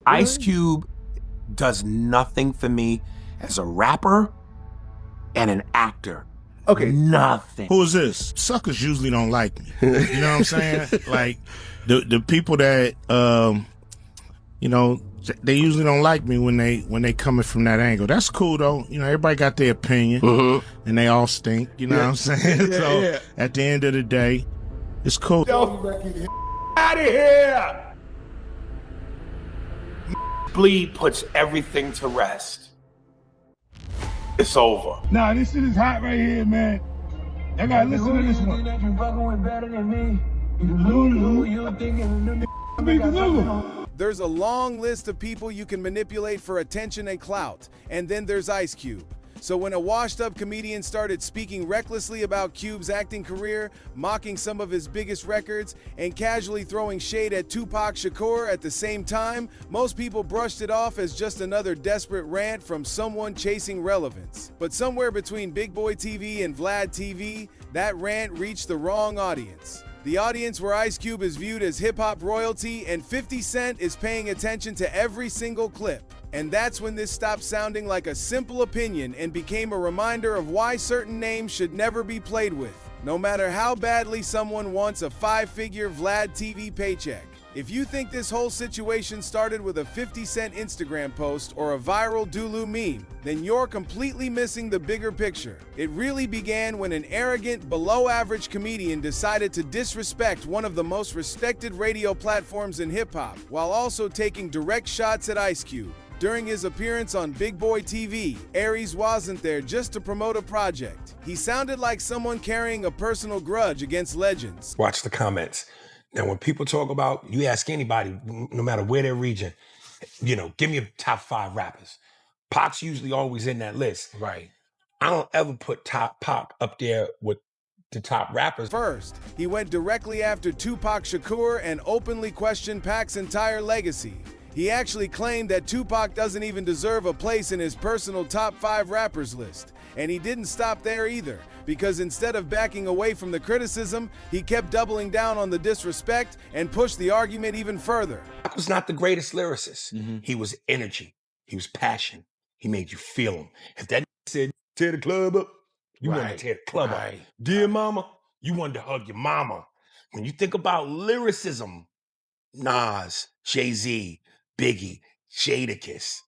Ice Cube does nothing for me as a rapper and an actor. Okay. Nothing. Who is this? Suckers usually don't like me. You know what I'm saying? Like the people that you know, they usually don't like me when they coming from that angle. That's cool though. You know, everybody got their opinion, and they all stink. You know what I'm saying? So at the end of the day, it's cool. Out of here! Bleed puts everything to rest. It's over. Nah, this shit is hot right here, man. I gotta listen to this one. That you fucking with better than me. You thinking There's a long list of people you can manipulate for attention and clout, and then there's Ice Cube. So when a washed-up comedian started speaking recklessly about Cube's acting career, mocking some of his biggest records, and casually throwing shade at Tupac Shakur at the same time, most people brushed it off as just another desperate rant from someone chasing relevance. But somewhere between Big Boy TV and Vlad TV, that rant reached the wrong audience. The audience where Ice Cube is viewed as hip-hop royalty and 50 Cent is paying attention to every single clip. And that's when this stopped sounding like a simple opinion and became a reminder of why certain names should never be played with, no matter how badly someone wants a 5-figure Vlad TV paycheck. If you think this whole situation started with a 50 Cent Instagram post or a viral Dulu meme, then you're completely missing the bigger picture. It really began when an arrogant, below-average comedian decided to disrespect one of the most respected radio platforms in hip-hop, while also taking direct shots at Ice Cube. During his appearance on Big Boy TV, Aries wasn't there just to promote a project. He sounded like someone carrying a personal grudge against legends. Watch the comments. Now, when people talk about, you ask anybody, no matter where their region, you know, give me a top 5 rappers. Pac's usually always in that list. Right. I don't ever put Pac up there with the top rappers. First, he went directly after Tupac Shakur and openly questioned Pac's entire legacy. He actually claimed that Tupac doesn't even deserve a place in his personal top 5 rappers list. And he didn't stop there either, because instead of backing away from the criticism, he kept doubling down on the disrespect and pushed the argument even further. Pac was not the greatest lyricist. He was energy. He was passion. He made you feel him. If that said, tear the club up, you wanted to tear the club up. Dear mama, you wanted to hug your mama. When you think about lyricism, Nas, Jay-Z, Biggie, Jadakiss,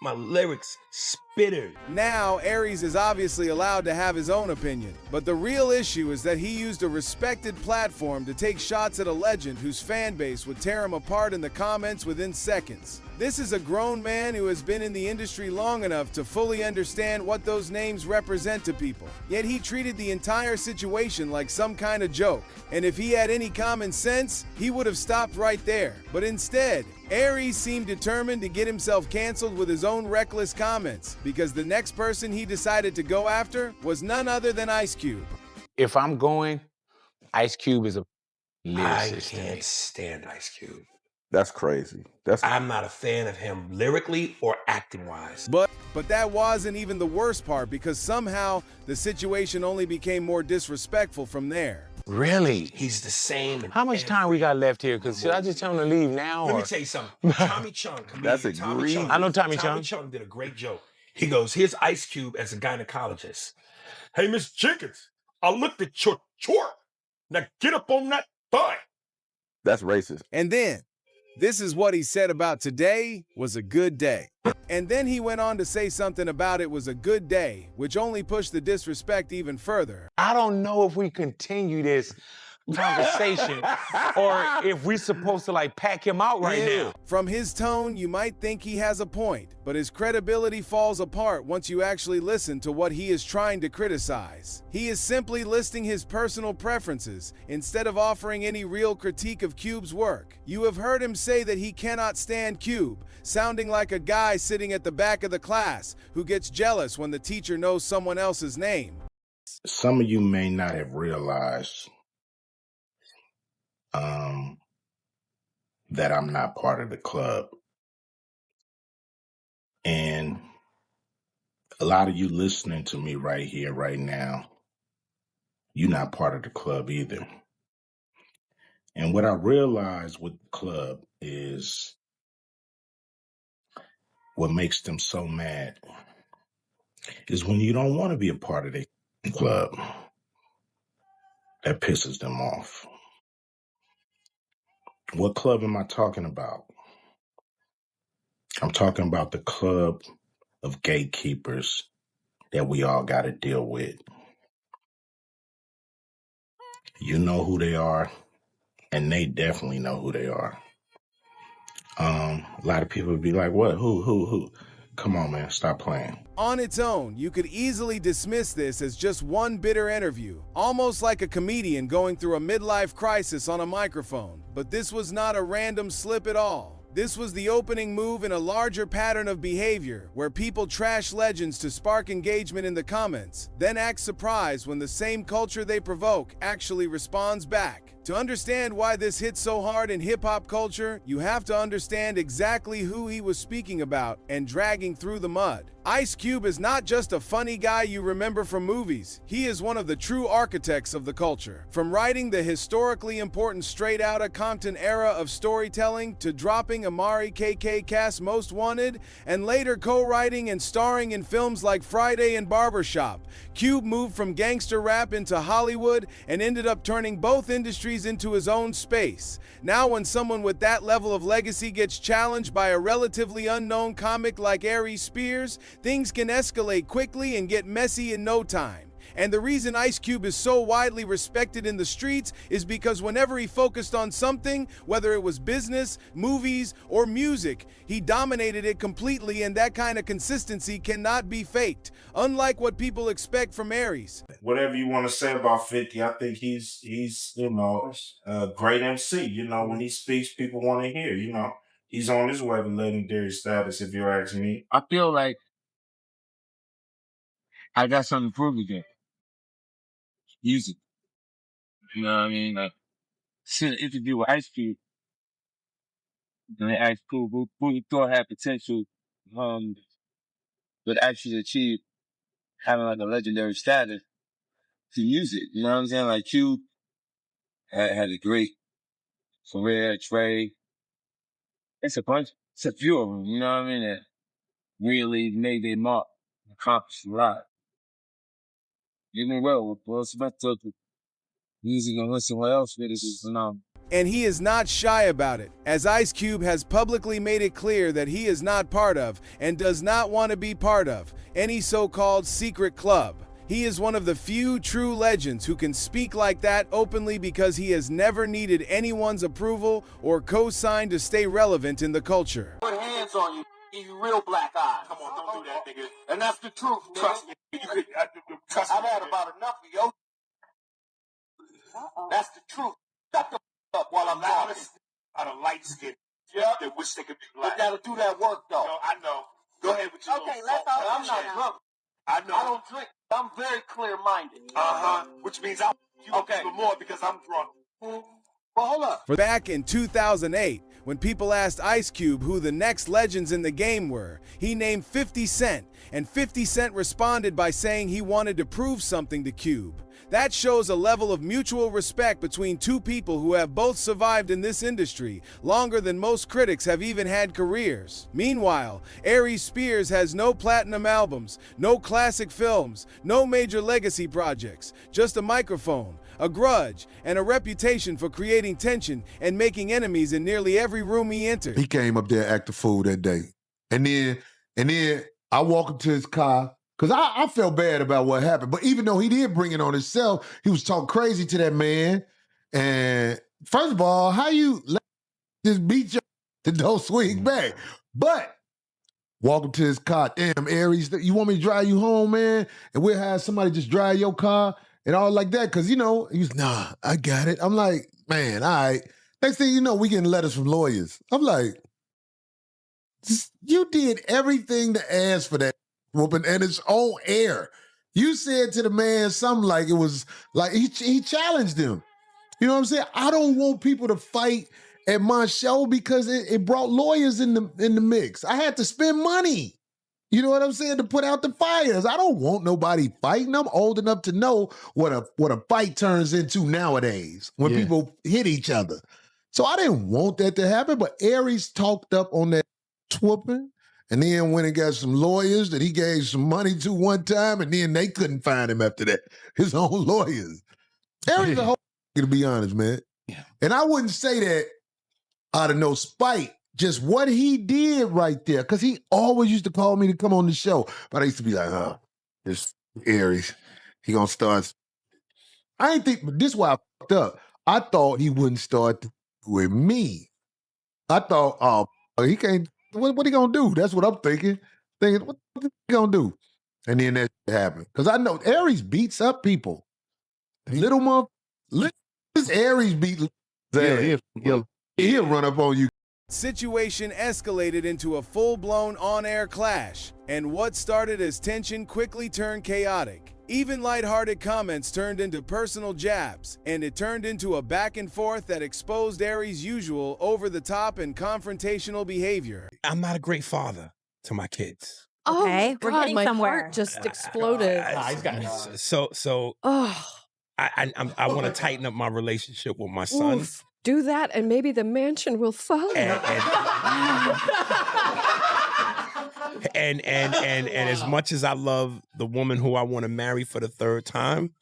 my lyrics spitter. Now, Aries is obviously allowed to have his own opinion, but the real issue is that he used a respected platform to take shots at a legend whose fan base would tear him apart in the comments within seconds. This is a grown man who has been in the industry long enough to fully understand what those names represent to people. Yet he treated the entire situation like some kind of joke. And if he had any common sense, he would have stopped right there. But instead, Aries seemed determined to get himself canceled with his own reckless comments, because the next person he decided to go after was none other than Ice Cube. If I'm going, Ice Cube is a lyricist. I can't stand Ice Cube. That's crazy. I'm not a fan of him lyrically or acting-wise. But that wasn't even the worst part, because somehow the situation only became more disrespectful from there. Really? He's the same. How much time we got left here? Because should I just tell him to leave now? Let me tell you something. Tommy Chung. That's egregious. I know Tommy Chung. Tommy Chung did a great joke. He goes, here's Ice Cube as a gynecologist. Hey, Miss Jenkins, I looked at your chart. Now get up on that thigh. That's racist. And then, this is what he said about today was a good day. And then he went on to say something about it was a good day, which only pushed the disrespect even further. I don't know if we continue this conversation or if we're supposed to like pack him out right now. From his tone, you might think he has a point, but his credibility falls apart once you actually listen to what he is trying to criticize. He is simply listing his personal preferences instead of offering any real critique of Cube's work. You have heard him say that he cannot stand Cube, sounding like a guy sitting at the back of the class who gets jealous when the teacher knows someone else's name. Some of you may not have realized that I'm not part of the club. And a lot of you listening to me right here, right now, you're not part of the club either. And what I realized with the club is what makes them so mad is when you don't want to be a part of their club. That pisses them off. What club am I talking about? I'm talking about the club of gatekeepers that we all got to deal with. You know who they are, and they definitely know who they are. A lot of people would be like, what? Who? Come on, man, stop playing. On its own, you could easily dismiss this as just one bitter interview, almost like a comedian going through a midlife crisis on a microphone. But this was not a random slip at all. This was the opening move in a larger pattern of behavior, where people trash legends to spark engagement in the comments, then act surprised when the same culture they provoke actually responds back. To understand why this hit so hard in hip-hop culture, you have to understand exactly who he was speaking about and dragging through the mud. Ice Cube is not just a funny guy you remember from movies. He is one of the true architects of the culture. From writing the historically important Straight Outta Compton era of storytelling to dropping Amari KK Cass' Most Wanted, and later co-writing and starring in films like Friday and Barbershop, Cube moved from gangster rap into Hollywood and ended up turning both industries into his own space. Now when someone with that level of legacy gets challenged by a relatively unknown comic like Aries Spears, things can escalate quickly and get messy in no time. And the reason Ice Cube is so widely respected in the streets is because whenever he focused on something, whether it was business, movies, or music, he dominated it completely, and that kind of consistency cannot be faked, unlike what people expect from Aries. Whatever you want to say about 50, I think he's a great MC. You know, when he speaks, people want to hear. You know, he's on his way to legendary status, if you're asking me. I feel like I got something to prove again. Music. You know what I mean? Like, seen an interview with Ice Cube. And they asked Cube who he thought had potential, but actually achieve having like a legendary status to music. You know what I'm saying? Like Cube had a great career, Trey. It's a few of them, you know what I mean? That really made their mark, accomplished a lot. Even well, with Will Smith took music and went somewhere else with it is phenomenal. And he is not shy about it, as Ice Cube has publicly made it clear that he is not part of, and does not want to be part of, any so-called secret club. He is one of the few true legends who can speak like that openly because he has never needed anyone's approval or co-sign to stay relevant in the culture. Put hands on you, give you real black eyes. Come on, don't do that, nigga. And that's the truth, nigga. Trust me. I've had about enough of your. That's the truth. Shut the up while I'm talking. Out of light skin. Yeah. They wish they could be black. They gotta do that work, though. No, I know. Go ahead with your Okay, little let's salt. I'm not drunk. I know. I don't drink. I'm very clear-minded. Which means I'll you okay. Even more because I'm drunk. Well, hold up. Back in 2008, when people asked Ice Cube who the next legends in the game were, he named 50 Cent, and 50 Cent responded by saying he wanted to prove something to Cube. That shows a level of mutual respect between two people who have both survived in this industry longer than most critics have even had careers. Meanwhile, Aries Spears has no platinum albums, no classic films, no major legacy projects, just a microphone, a grudge, and a reputation for creating tension and making enemies in nearly every room he entered. He came up there acting fool that day. And then I walk up to his car, because I felt bad about what happened. But even though he did bring it on himself, he was talking crazy to that man. And first of all, how you let just beat you to don't swing back? But walk up to his car, damn, Aries, you want me to drive you home, man? And we'll have somebody just drive your car and all like that. Because, you know, he was, nah, I got it. I'm like, man, all right. Next thing you know, we getting letters from lawyers. I'm like, you did everything to ask for that whooping and it's on air. You said to the man something like it was like he challenged him. You know what I'm saying? I don't want people to fight at my show because it brought lawyers in the mix. I had to spend money. You know what I'm saying? To put out the fires. I don't want nobody fighting. I'm old enough to know what a fight turns into nowadays when people hit each other. So I didn't want that to happen, but Aries talked up on that whooping and then went and got some lawyers that he gave some money to one time, and then they couldn't find him after that. His own lawyers. Aries a whole to be honest, man. Yeah. And I wouldn't say that out of no spite, just what he did right there, because he always used to call me to come on the show. But I used to be like, this Aries, he gonna start. I ain't think, but this is why I fucked up. I thought he wouldn't start with me. I thought, he can't, what he gonna do? That's what I'm thinking. Thinking, what he gonna do? And then that happened. Because I know Aries beats up people. Little mother, this Aries beat. He'll run up on you. Situation escalated into a full-blown on-air clash, and what started as tension quickly turned chaotic. Even lighthearted comments turned into personal jabs, and it turned into a back and forth that exposed Aries' usual over-the-top and confrontational behavior. I'm not a great father to my kids. Okay, we're getting my somewhere. heart just exploded. So Oh, I want to tighten up my relationship with my son. oof. Do that, and maybe the mansion will follow. And as much as I love the woman who I want to marry for the third time,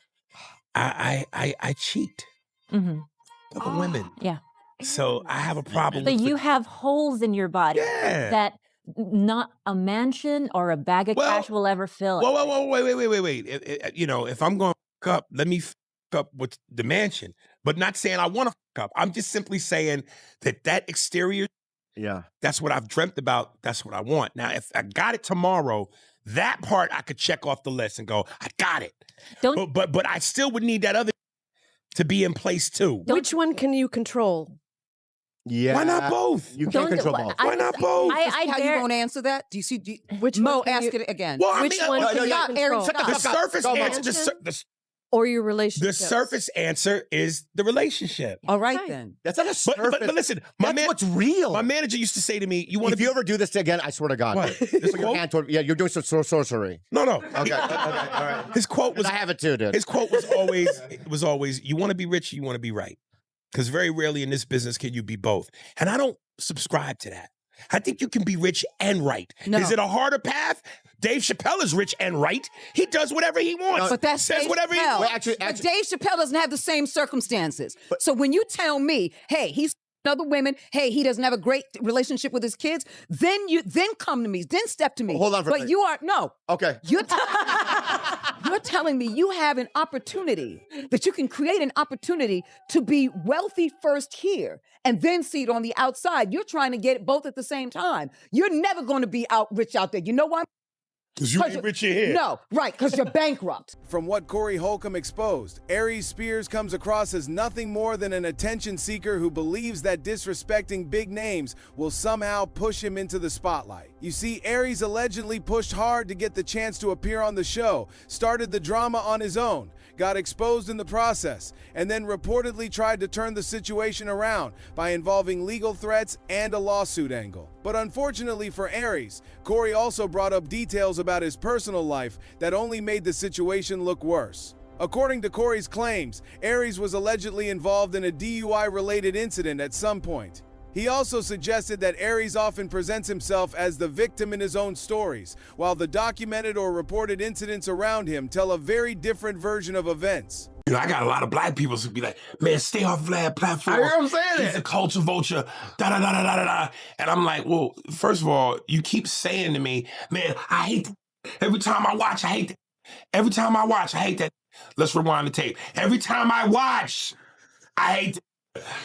I cheat other women. Yeah. So I have a problem. So with you have holes in your body that not a mansion or a bag of cash will ever fill. Whoa, wait. If I'm going to fuck up, let me fuck up with the mansion. But not saying I want to fuck up. I'm just simply saying that exterior, that's what I've dreamt about. That's what I want. Now, if I got it tomorrow, that part I could check off the list and go, I got it. But I still would need that other to be in place too. Which one can you control? Yeah. Why not both? You can't control both. Why not both? How you won't answer that? Do you see? Which Mo, one can ask you- it again. Well, Which one can you control? The surface answer, Or your relationship? the surface answer is the relationship. All right, then. That's not a surface. But listen, what's real. My manager used to say to me, "You want If you ever do this again, I swear to God, What? Put your hand toward, you're doing some sorcery. No. Okay, all right. His quote was, I have it too, dude. His quote was always, you want to be rich, you want to be right. Because very rarely in this business can you be both. And I don't subscribe to that. I think you can be rich and right. No. Is it a harder path? Dave Chappelle is rich and right. He does whatever he wants. But that's says Dave whatever he Chappelle. wants. But Dave Chappelle doesn't have the same circumstances. So when you tell me, hey, he's other women, hey, he doesn't have a great relationship with his kids, then come to me, then step to me. Hold on for a But minute. you are, no. Okay. You're telling me you have an opportunity, that you can create an opportunity to be wealthy first here and then see it on the outside. You're trying to get it both at the same time. You're never going to be rich out there. You know why? Because you ain't rich here. No, right, because you're bankrupt. From what Corey Holcomb exposed, Aries Spears comes across as nothing more than an attention seeker who believes that disrespecting big names will somehow push him into the spotlight. You see, Aries allegedly pushed hard to get the chance to appear on the show, started the drama on his own, got exposed in the process, and then reportedly tried to turn the situation around by involving legal threats and a lawsuit angle. But unfortunately for Aries, Corey also brought up details about his personal life that only made the situation look worse. According to Corey's claims, Aries was allegedly involved in a DUI-related incident at some point. He also suggested that Aries often presents himself as the victim in his own stories, while the documented or reported incidents around him tell a very different version of events. You know, I got a lot of black people who be like, man, stay off that platform. I hear him saying He's that. a culture vulture, da-da-da-da-da-da. And I'm like, well, first of all, you keep saying to me, man, I hate that. Every time I watch, I hate that. Every time I watch, I hate that. Let's rewind the tape. Every time I watch, I hate that.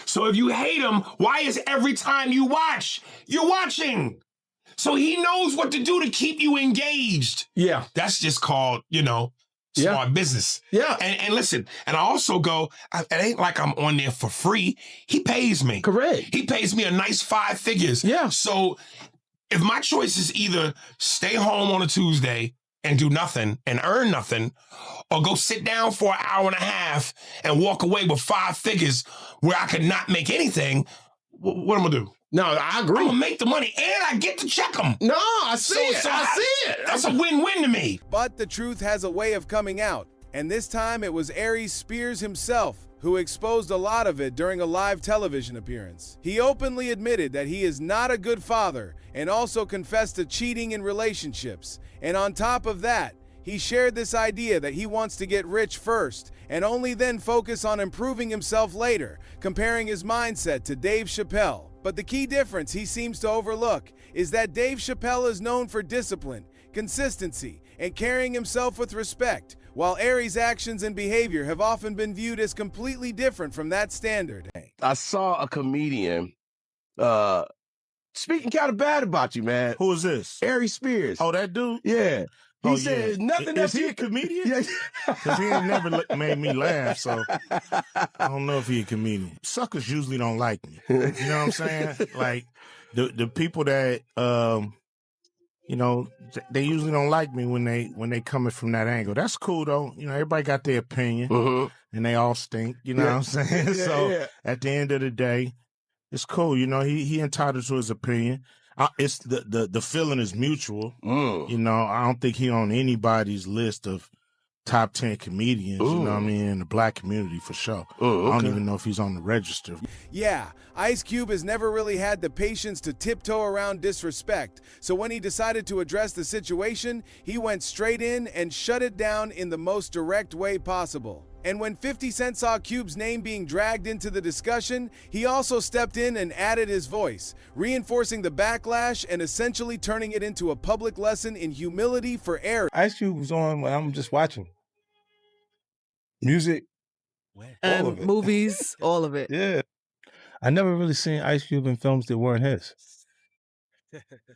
So if you hate him, why is every time you watch, you're watching? So he knows what to do to keep you engaged. Yeah. That's just called, smart business. Yeah. And listen, and I also go, it ain't like I'm on there for free. He pays me. Correct. He pays me a nice 5 figures. Yeah. So if my choice is either stay home on a Tuesday and do nothing and earn nothing, or go sit down for an hour and a half and walk away with 5 figures where I could not make anything, what am I gonna do? No, I agree. I'm gonna make the money and I get to check them. No, I see it. I see it. That's a win-win to me. But the truth has a way of coming out, and this time it was Aries Spears himself who exposed a lot of it during a live television appearance. He openly admitted that he is not a good father and also confessed to cheating in relationships. And on top of that, he shared this idea that he wants to get rich first and only then focus on improving himself later, comparing his mindset to Dave Chappelle. But the key difference he seems to overlook is that Dave Chappelle is known for discipline, consistency, and carrying himself with respect, while Aries' actions and behavior have often been viewed as completely different from that standard. I saw a comedian speaking kind of bad about you, man. Who is this? Aries Spears. Oh, that dude? Yeah. He Oh, said yeah. nothing Is that he you... a comedian? Yeah. Because he ain't never made me laugh, so I don't know if he a comedian. Suckers usually don't like me. You know what I'm saying? Like, the people that, you know, they usually don't like me when they coming from that angle. That's cool, though. You know, everybody got their opinion, and they all stink. You know what I'm saying? So, at the end of the day, it's cool. You know, he entitled to his opinion. It's the feeling is mutual. You know, I don't think he on anybody's list of top 10 comedians, you know what I mean, in the black community for sure. I don't even know if he's on the register. Yeah, Ice Cube has never really had the patience to tiptoe around disrespect, so when he decided to address the situation, he went straight in and shut it down in the most direct way possible. And when 50 Cent saw Cube's name being dragged into the discussion, he also stepped in and added his voice, reinforcing the backlash and essentially turning it into a public lesson in humility for Aries. Ice Cube was on when I'm just watching. Music, all of it. Movies, all of it. Yeah. I never really seen Ice Cube in films that weren't his.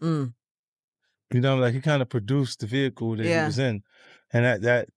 Mm. You know, like he kind of produced the vehicle that he was in. And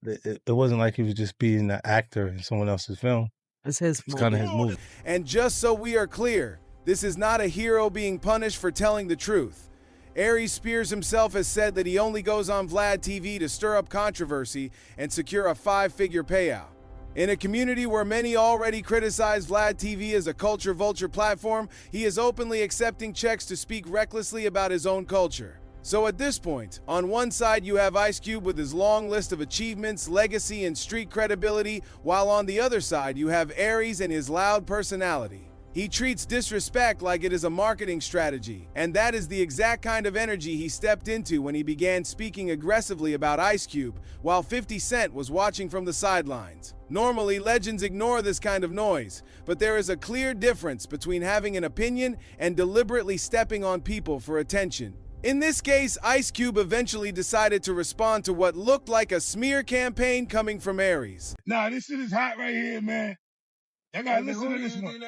it wasn't like he was just being an actor in someone else's film. It's his It's kind of his movie. And just so we are clear, this is not a hero being punished for telling the truth. Aries Spears himself has said that he only goes on Vlad TV to stir up controversy and secure a 5-figure payout. In a community where many already criticize Vlad TV as a culture vulture platform, he is openly accepting checks to speak recklessly about his own culture. So at this point, on one side you have Ice Cube with his long list of achievements, legacy, and street credibility, while on the other side you have Aries and his loud personality. He treats disrespect like it is a marketing strategy, and that is the exact kind of energy he stepped into when he began speaking aggressively about Ice Cube, while 50 Cent was watching from the sidelines. Normally, legends ignore this kind of noise, but there is a clear difference between having an opinion and deliberately stepping on people for attention. In this case, Ice Cube eventually decided to respond to what looked like a smear campaign coming from Aries. Nah, this shit is hot right here, man. Y'all gotta listen to this one.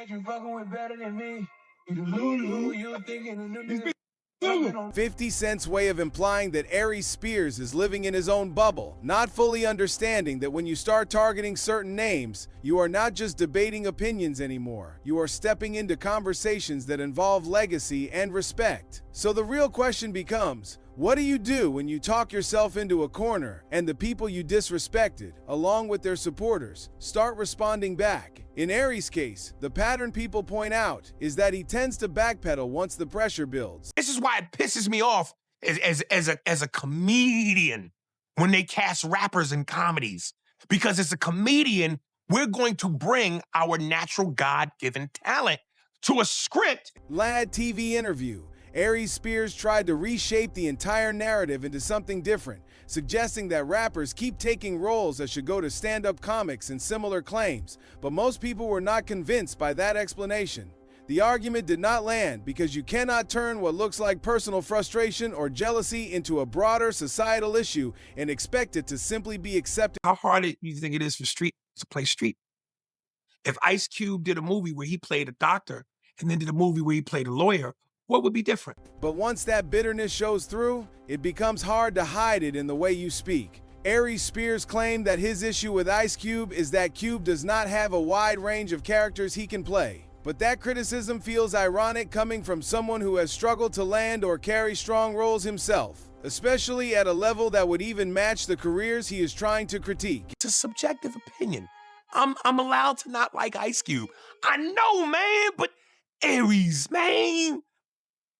50 Cent's way of implying that Aries Spears is living in his own bubble, not fully understanding that when you start targeting certain names, you are not just debating opinions anymore. You are stepping into conversations that involve legacy and respect. So the real question becomes, what do you do when you talk yourself into a corner and the people you disrespected, along with their supporters, start responding back? In Aries' case, the pattern people point out is that he tends to backpedal once the pressure builds. This is why it pisses me off as a comedian when they cast rappers in comedies. Because as a comedian, we're going to bring our natural God-given talent to a script. Vlad TV interview. Aries Spears tried to reshape the entire narrative into something different, suggesting that rappers keep taking roles that should go to stand-up comics and similar claims, but most people were not convinced by that explanation. The argument did not land because you cannot turn what looks like personal frustration or jealousy into a broader societal issue and expect it to simply be accepted. How hard do you think it is for street to play street? If Ice Cube did a movie where he played a doctor and then did a movie where he played a lawyer, what would be different? But once that bitterness shows through, it becomes hard to hide it in the way you speak. Aries Spears claimed that his issue with Ice Cube is that Cube does not have a wide range of characters he can play. But that criticism feels ironic coming from someone who has struggled to land or carry strong roles himself, especially at a level that would even match the careers he is trying to critique. It's a subjective opinion. I'm allowed to not like Ice Cube. I know, man, but Aries, man,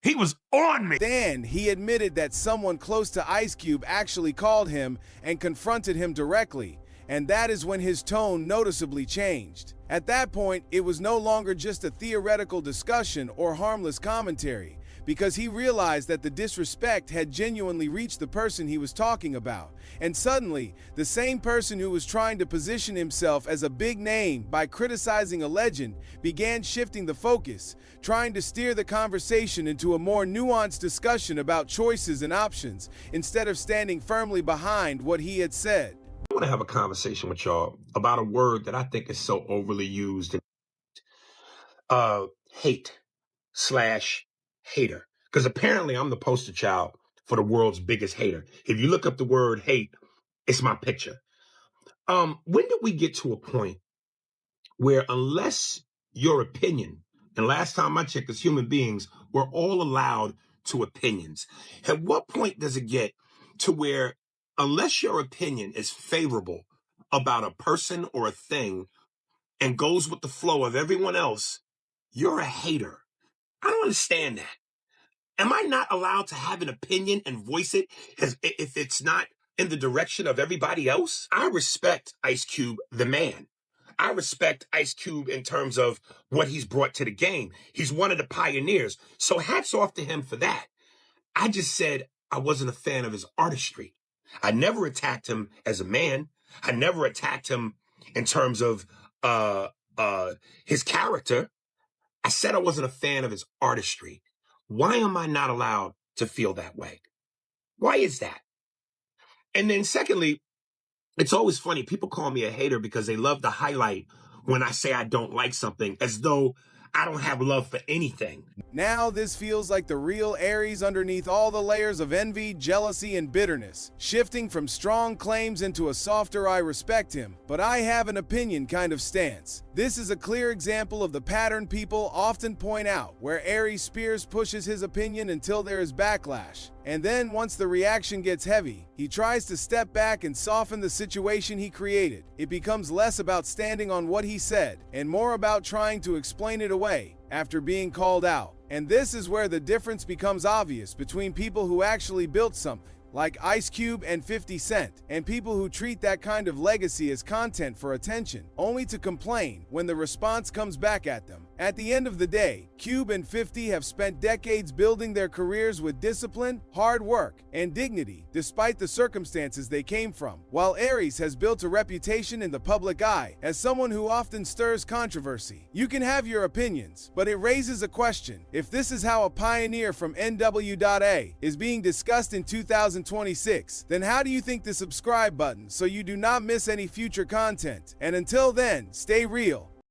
he was on me. Then he admitted that someone close to Ice Cube actually called him and confronted him directly. and that is when his tone noticeably changed. At that point, it was no longer just a theoretical discussion or harmless commentary, because he realized that the disrespect had genuinely reached the person he was talking about. And suddenly, the same person who was trying to position himself as a big name by criticizing a legend began shifting the focus, trying to steer the conversation into a more nuanced discussion about choices and options, instead of standing firmly behind what he had said. I want to have a conversation with y'all about a word that I think is so overly used. Hate/hater. Because apparently I'm the poster child for the world's biggest hater. If you look up the word hate, it's my picture. When did we get to a point where unless your opinion, and last time I checked as human beings, we're all allowed to opinions. At what point does it get to where unless your opinion is favorable about a person or a thing and goes with the flow of everyone else, you're a hater? I don't understand that. Am I not allowed to have an opinion and voice it if it's not in the direction of everybody else? I respect Ice Cube, the man. I respect Ice Cube in terms of what he's brought to the game. He's one of the pioneers. So hats off to him for that. I just said I wasn't a fan of his artistry. I never attacked him as a man. I never attacked him in terms of his character. I said I wasn't a fan of his artistry. Why am I not allowed to feel that way? Why is that? And then secondly, it's always funny. People call me a hater because they love to highlight when I say I don't like something as though I don't have love for anything. Now this feels like the real Aries underneath all the layers of envy, jealousy, and bitterness, shifting from strong claims into a softer "I respect him, but I have an opinion" kind of stance. This is a clear example of the pattern people often point out, where Aries Spears pushes his opinion until there is backlash. And then, once the reaction gets heavy, he tries to step back and soften the situation he created. It becomes less about standing on what he said, and more about trying to explain it away after being called out. And this is where the difference becomes obvious between people who actually built something, like Ice Cube and 50 Cent, and people who treat that kind of legacy as content for attention, only to complain when the response comes back at them. At the end of the day, Cube and 50 have spent decades building their careers with discipline, hard work, and dignity, despite the circumstances they came from, while Aries has built a reputation in the public eye as someone who often stirs controversy. You can have your opinions, but it raises a question. If this is how a pioneer from NW.A is being discussed in 2026, then how do you think the subscribe button so you do not miss any future content? And until then, stay real,